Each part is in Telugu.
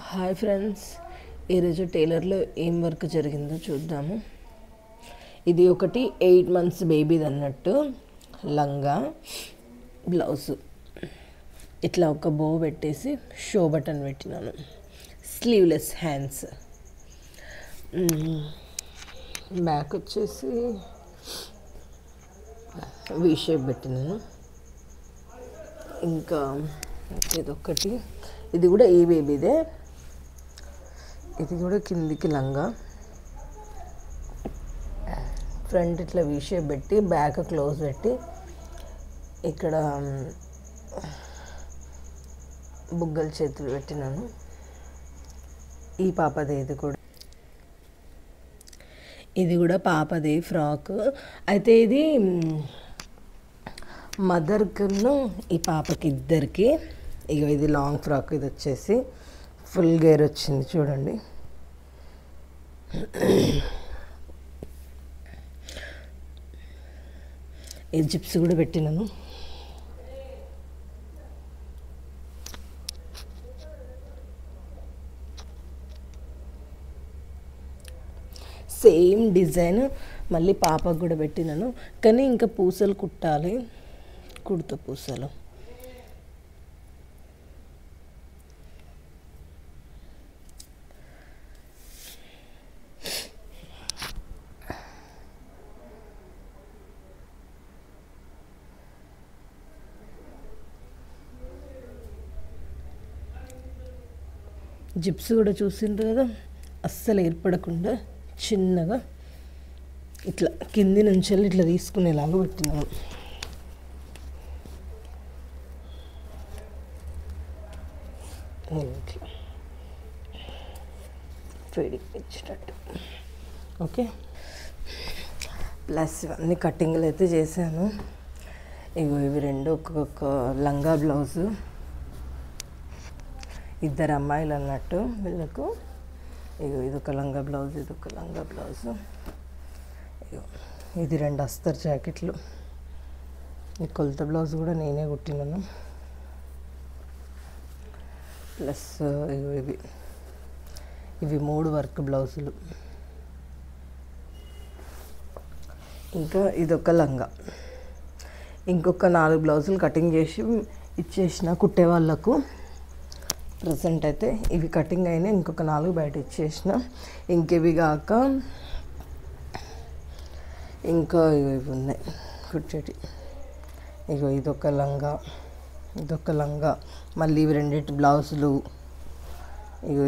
హాయ్ ఫ్రెండ్స్, ఈరోజు టైలర్లో ఏం వర్క్ జరిగిందో చూద్దాము. ఇది ఒకటి 8 months బేబీది అన్నట్టు లంగా బ్లౌజ్. ఇట్లా ఒక బో పెట్టేసి షో బటన్ పెట్టినాను. Sleeveless hands. బ్యాక్ వచ్చేసి వి షేప్ పెట్టినాను. ఇంకా ఇదొకటి, ఇది కూడా ఈ బేబీదే. ఇది కూడా కిందికి లంగా. ఫ్రంట్ ఇట్లా వి షేప్ పెట్టి బ్యాక్ క్లోజ్ పెట్టి ఇక్కడ బుగ్గల చేతులు పెట్టినాను. ఈ పాపదే. ఇది కూడా పాపదే ఫ్రాక్. అయితే ఇది మదర్కును ఈ పాపకి ఇద్దరికి. ఇక ఇది లాంగ్ ఫ్రాక్. ఇది వచ్చేసి ఫుల్ గేర్ వచ్చింది చూడండి. ఈ జిప్స్ కూడా పెట్టినాను. సేమ్ డిజైన్ మళ్ళీ పాపకు కూడా పెట్టినాను. కానీ ఇంకా పూసలు కుట్టాలి, కుర్త పూసలు. జిప్స్ కూడా చూసిండ్రు కదా, అస్సలు ఏర్పడకుండా చిన్నగా ఇట్లా కింది నుంచి వెళ్ళి ఇట్లా తీసుకునేలాగా పెట్టినాము. ఇట్లా ఫీడింగ్ ఇచ్చేటట్టు. ఓకే. ప్లస్ ఇవన్నీ కటింగ్లు అయితే చేశాను. ఇవి రెండు ఒక్కొక్క లంగా బ్లౌజు. ఇద్దరు అమ్మాయిలు అన్నట్టు వీళ్ళకు. ఇదొక లంగా బ్లౌజ్, ఇదొక లంగా బ్లౌజు. ఇది 2 అస్తర్ జాకెట్లు. ఈ కొలత బ్లౌజ్ కూడా నేనే కుట్టినాను. ప్లస్ ఇవి 3 వర్క్ బ్లౌజులు. ఇంకా ఇదొక లంగా. ఇంకొక 4 బ్లౌజులు కటింగ్ చేసి ఇచ్చేసిన కుట్టే వాళ్ళకు. ప్రజెంట్ అయితే ఇవి కటింగ్ అయినా, ఇంకొక 4 బయట ఇచ్చేసిన. ఇంకెవి కాక ఇంకా ఇవి ఉన్నాయి కుట్టేటి. ఇదొక లంగా, ఇదొక లంగా. మళ్ళీ ఇవి 2 బ్లౌజులు.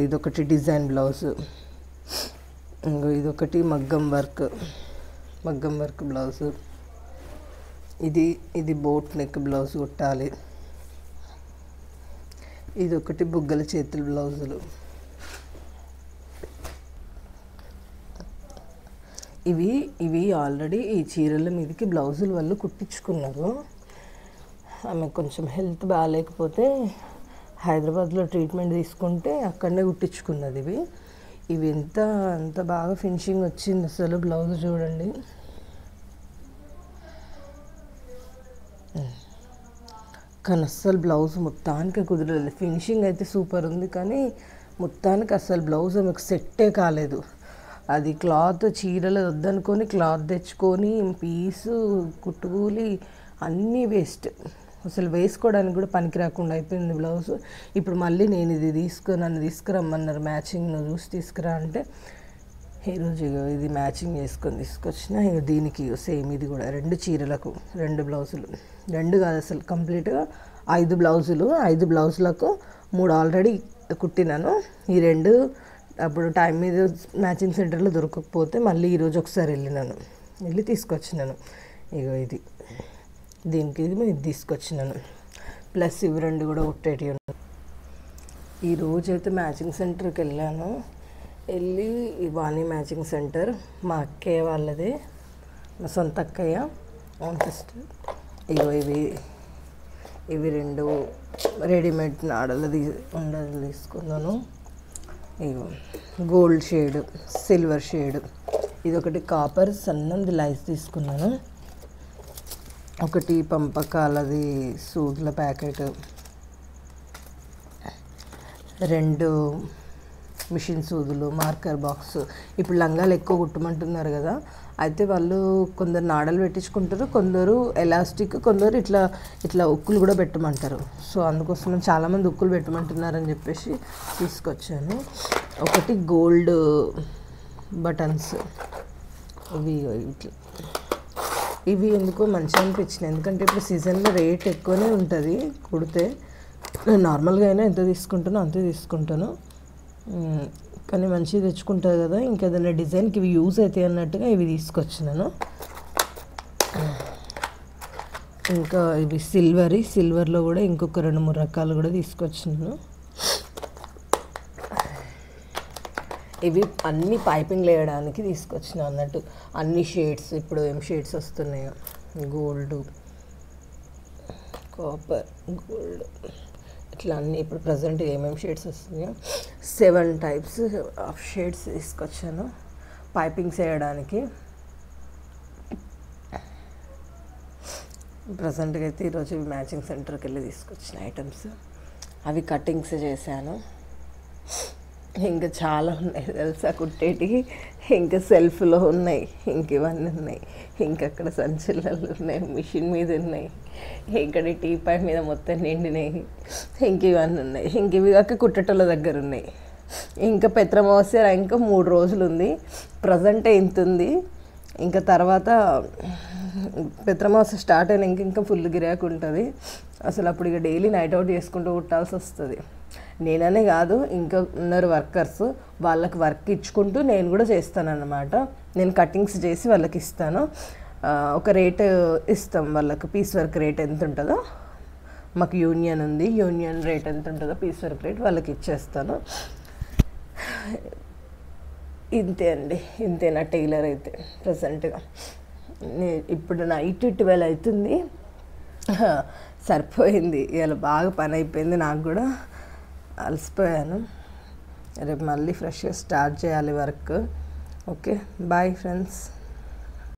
ఇదొకటి డిజైన్ బ్లౌజు. ఇదొకటి మగ్గం వర్క్ బ్లౌజు. ఇది బోట్ నెక్ బ్లౌజ్ కుట్టాలి. ఇదొకటి బుగ్గల చేతుల బ్లౌజులు. ఇవి ఆల్రెడీ ఈ చీరల మీదకి బ్లౌజులు వాళ్ళు కుట్టించుకున్నారు. ఆమె కొంచెం హెల్త్ బాగాలేకపోతే హైదరాబాద్లో ట్రీట్మెంట్ తీసుకుంటే అక్కడనే కుట్టించుకున్నది. ఇవి ఎంత బాగా ఫినిషింగ్ వచ్చింది అసలు. బ్లౌజ్ చూడండి. కానీ అస్సలు బ్లౌజ్ మొత్తానికి కుదరలేదు. ఫినిషింగ్ అయితే సూపర్ ఉంది, కానీ మొత్తానికి అసలు బ్లౌజ్ ఆమెకు సెట్టే కాలేదు. అది క్లాత్ చీరలు వద్దనుకొని క్లాత్ తెచ్చుకొని పీసు కుట్టుకూలి అన్నీ వేస్ట్. అసలు వేసుకోవడానికి కూడా పనికి రాకుండా అయిపోయింది బ్లౌజ్. ఇప్పుడు మళ్ళీ నేను నన్ను తీసుకురమ్మన్నారు, మ్యాచింగ్ చూసి తీసుకురా అంటే ఈరోజు ఇది మ్యాచింగ్ చేసుకొని తీసుకొచ్చిన. ఇక దీనికి సేమ్ ఇది కూడా 2 చీరలకు 2 బ్లౌజులు. 2 కాదు అసలు, కంప్లీట్గా 5 బ్లౌజులు. 5 బ్లౌజులకు 3 ఆల్రెడీ కుట్టినాను. ఈ 2 అప్పుడు టైం మీద మ్యాచింగ్ సెంటర్లో దొరకకపోతే మళ్ళీ ఈరోజు ఒకసారి వెళ్ళి తీసుకొచ్చినాను. దీనికి ఇది తీసుకొచ్చినాను. ప్లస్ ఇవి 2 కూడా కుట్టేటి ఉన్నాయి. ఈరోజైతే మ్యాచింగ్ సెంటర్కి వెళ్ళాను. వాణి మ్యాచింగ్ సెంటర్ మా అక్కయ్య వాళ్ళదే, మా సొంత అక్కయ్య, ఓన్ సిస్టర్. ఇవి 2 రెడీమేడ్ ఉండలు తీసుకున్నాను. Gold shade, silver shade. ఇదొకటి కాపర్ సన్నది లైస్ తీసుకున్నాను. ఒకటి పంపకాలది సూదుల ప్యాకెట్, 2 మిషన్ సూదులు, మార్కర్ బాక్స్. ఇప్పుడు లంగాలు ఎక్కువ కుట్టమంటున్నారు కదా, అయితే వాళ్ళు కొందరు నాడలు పెట్టించుకుంటారు, కొందరు ఎలాస్టిక్, కొందరు ఇట్లా ఇట్లా ఉక్కులు కూడా పెట్టమంటారు. సో అందుకోసం చాలామంది ఉక్కులు పెట్టమంటున్నారని చెప్పేసి తీసుకొచ్చాను. ఒకటి గోల్డ్ బటన్స్, ఇవి ఎందుకో మంచిగా అనిపించినాయి, ఎందుకంటే ఇప్పుడు సీజన్లో రేట్ ఎక్కువనే ఉంటుంది కుడితే. నేను నార్మల్గా అయినా ఎంత తీసుకుంటానో అంతే తీసుకుంటాను, కానీ మంచిగా తెచ్చుకుంటుంది కదా, ఇంకేదైనా డిజైన్కి ఇవి యూజ్ అవుతాయి అన్నట్టుగా ఇవి తీసుకొచ్చినాను. ఇంకా ఇవి సిల్వర్లో కూడా ఇంకొక 2-3 రకాలు కూడా తీసుకొచ్చినాను. ఇవి అన్ని పైపింగ్ వేయడానికి తీసుకొచ్చిన అన్నట్టు, అన్ని షేడ్స్, ఇప్పుడు ఏం షేడ్స్ వస్తున్నాయో, గోల్డ్, కాపర్, గోల్డ్, ఇట్లా అన్నీ ఇప్పుడు ప్రజెంట్ ఏమేమి షేడ్స్ వస్తున్నాయో 7 టైప్స్ ఆఫ్ షేడ్స్ తీసుకొచ్చాను పైపింగ్స్ వేయడానికి. ప్రజెంట్గా అయితే ఈరోజు మ్యాచింగ్ సెంటర్కి వెళ్ళి తీసుకొచ్చిన ఐటమ్స్, అవి కటింగ్స్ చేశాను. ఇంకా చాలా ఉన్నాయి తెలుసా కుట్టేటివి, ఇంకా సెల్ఫ్లో ఉన్నాయి, ఇంక ఇవన్నీ ఉన్నాయి, ఇంకక్కడ సంచులలో ఉన్నాయి, మిషన్ మీద ఉన్నాయి, ఇక్కడ టీపై మీద మొత్తం నిండినాయి, ఇంక ఇవన్నీ ఉన్నాయి. ఇంక ఇవి కాక కుట్టేటోళ్ళ దగ్గర ఉన్నాయి. ఇంకా పెత్రమోసే ఇంకా 3 రోజులు ఉంది, ప్రజెంటే ఇంత ఉంది. ఇంకా తర్వాత పెత్రమాస స్టార్ట్ అయినా ఇంకా ఫుల్ గిరాకు ఉంటుంది అసలు. అప్పుడు ఇక డైలీ నైట్ అవుట్ చేసుకుంటూ కుట్టాల్సి వస్తుంది. నేననే కాదు, ఇంకా ఉన్నారు వర్కర్స్, వాళ్ళకి వర్క్ ఇచ్చుకుంటూ నేను కూడా చేస్తానన్నమాట. నేను కటింగ్స్ చేసి వాళ్ళకి ఇస్తాను, ఒక రేట్ ఇస్తాం వాళ్ళకి, పీస్ వర్క్ రేట్ ఎంత ఉంటుందో, మాకు యూనియన్ ఉంది, యూనియన్ రేట్ ఎంత ఉంటుందో పీస్ వర్క్ రేట్ వాళ్ళకి ఇచ్చేస్తాను. ఇంతే అండి, ఇంతే నా టైలర్ అయితే ప్రజెంట్గా. ఇప్పుడు నైట్ 12 అవుతుంది, సరిపోయింది ఇవాళ, బాగా పని అయిపోయింది, నాకు కూడా అలసిపోయాను. రేపు మళ్ళీ ఫ్రెష్గా స్టార్ట్ చేయాలి వర్క్. Okay, bye friends.